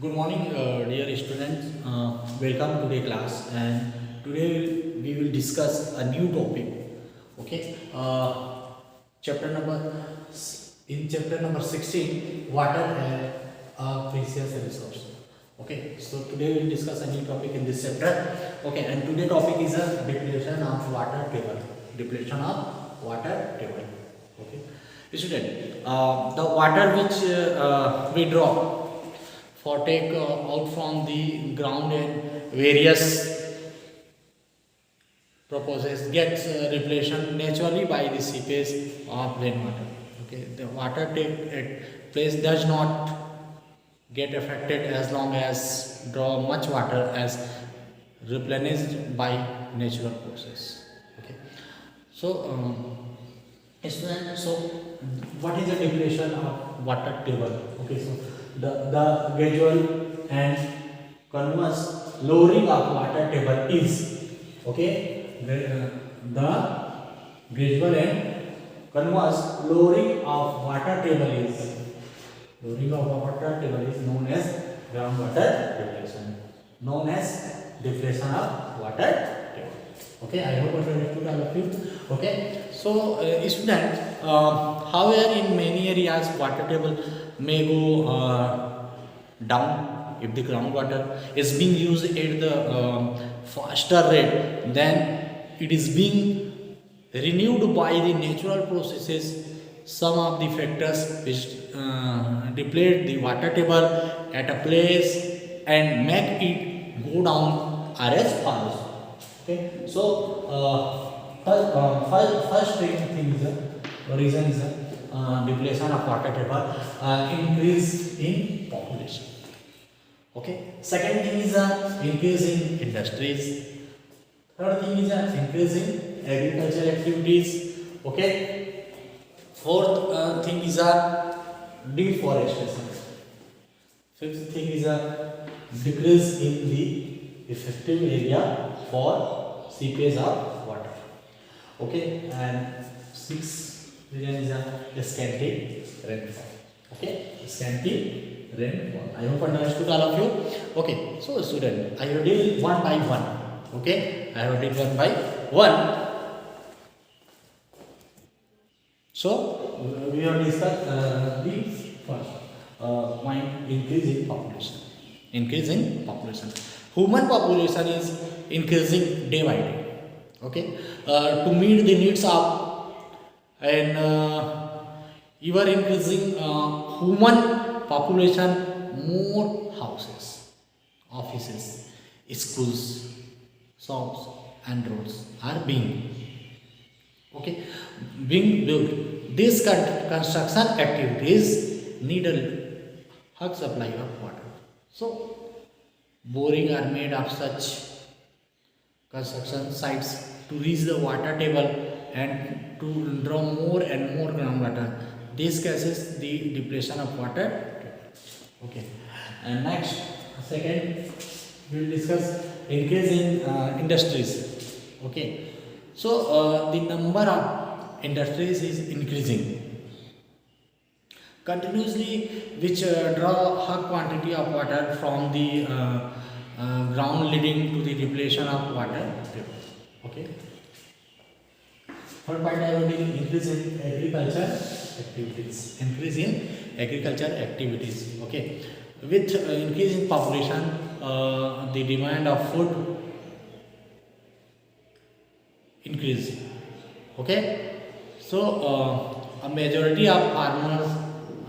Good morning, dear students. Welcome to the class, and today we will discuss a new topic. Okay, chapter number in chapter number 16, water a precious resource. Okay, so today we will discuss a new topic in this chapter. Okay, and today topic is a depletion of water table. Depletion of water table. Okay, student, the water which we draw for take out from the ground and various purposes gets replaced naturally by the seepage of rainwater. Okay, the water take at place does not get affected as long as draw much water as replenished by natural process. Okay, so so what is the depletion of water table? Okay, so the gradual and continuous lowering of water table is okay. The gradual and continuous lowering of water table is known as groundwater depletion. Known as depletion of water table. Okay, I hope I understood all of you. Okay, so students, however, in many areas, water table may go down if the groundwater is being used at the faster rate. Then it is being renewed by the natural processes. Some of the factors which deplete the water table at a place and make it go down are as follows. Okay, so first thing is reason is depletion of water table, increase in population. Okay, second thing is increase in industries. Third thing is increase in agricultural activities. Okay, fourth thing is deforestation. Fifth thing is decrease in the effective area for seepage of water. Okay, and sixth reason is a scanty rainfall. Okay, scanty rainfall. I hope I understood all of you. Okay, so student, I will deal one by one. Okay, I will deal one by one. So we have discussed the first point: increase in population. Increase in population. Human population is increasing day by day. Okay, to meet the needs of and ever increasing human population, more houses, offices, schools, shops, and roads are being built. These construction activities need a high supply of water. So boring are made of such construction sites to reach the water table and to draw more and more groundwater. This causes the depletion of water. Okay, and next, second, we will discuss increase in industries. Okay, so the number of industries is increasing continuously, which draw high quantity of water from the ground, leading to the depletion of water. Okay. Third point, I will be increase in agriculture activities. Increase in agriculture activities. Okay. With increase in population, the demand of food increase. Okay. So a majority of farmers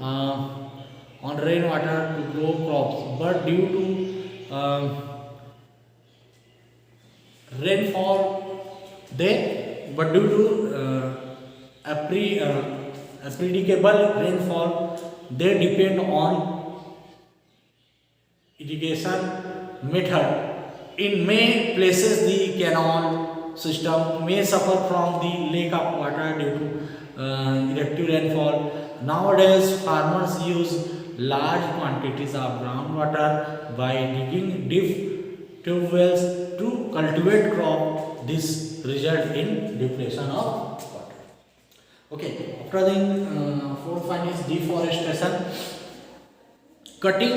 on rainwater to grow crops, but due to rainfall due to predictable rainfall, they depend on irrigation method. In many places, the canal system may suffer from the lack of water due to erratic rainfall. Nowadays, farmers use large quantities of groundwater by digging deep tube wells to cultivate crop. This result in depletion of water. Okay, after the fourth one is deforestation. Cutting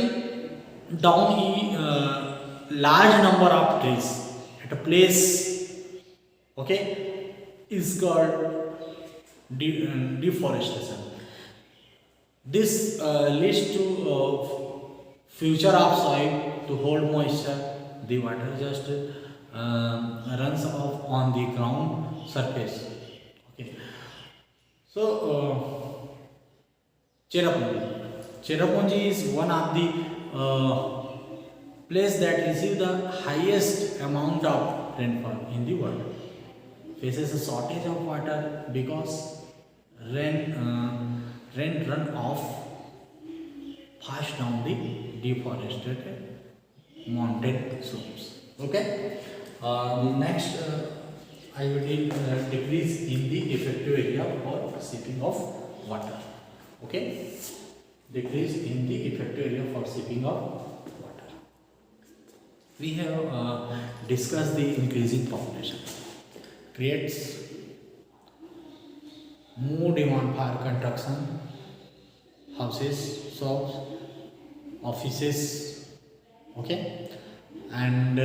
down a large number of trees at a place, okay, is called deforestation. This leads to future of soil to hold moisture. The water just runs off on the ground surface. Okay. So, Cherrapunji. Cherrapunji is one of the place that receive the highest amount of rainfall in the world. Faces a shortage of water because rain run off fast down the deforested mountain slopes. Okay. The next I will decrease in the effective area for seeping of water. Okay. Decrease in the effective area for seeping of water. We have discussed the increasing population creates more demand for construction, houses, shops, offices, okay, and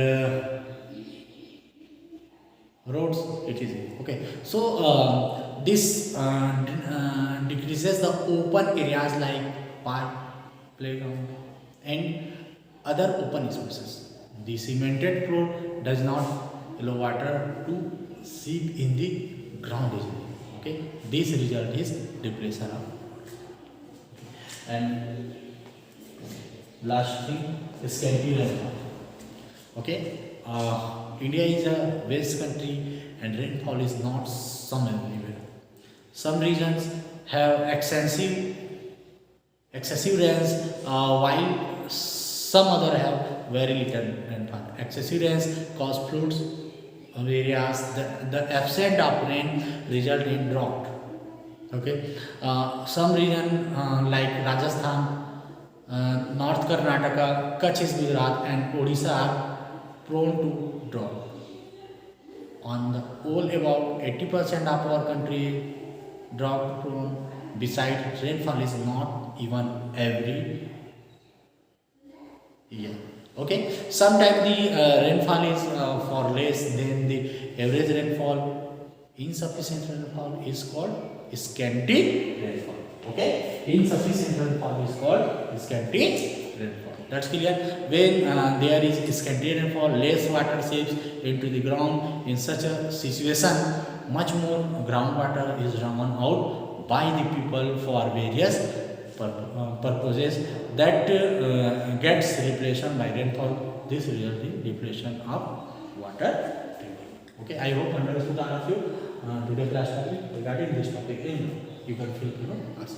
roads, etc. Okay, so this decreases the open areas like park, playground, and other open spaces. The cemented floor does not allow water to seep in the ground easily. Okay, this result is depletion of water. And last thing is scanty rainfall. Okay, India is a vast country and rainfall is not some everywhere. Some regions have excessive rains, while some other have very little rainfall. Excessive rains cause floods of areas. The absence of rain result in drought. Okay, some region like Rajasthan, North Karnataka, Kutch is Gujarat, and Odisha are prone to drought. On the whole, about 80% of our country drought prone. Besides, rainfall is not even every year. Okay, sometimes the rainfall is for less than the average rainfall. Insufficient rainfall is called scanty rainfall. Okay, insufficient rainfall is called scanty rainfall. That's clear. When there is scanty rainfall, less water seeps into the ground. In such a situation, much more groundwater is run out by the people for various purposes that gets replaced by rainfall. This results in depletion of water. Okay, I hope understood all of you. Today class topic regarding this topic. You can feel free to ask.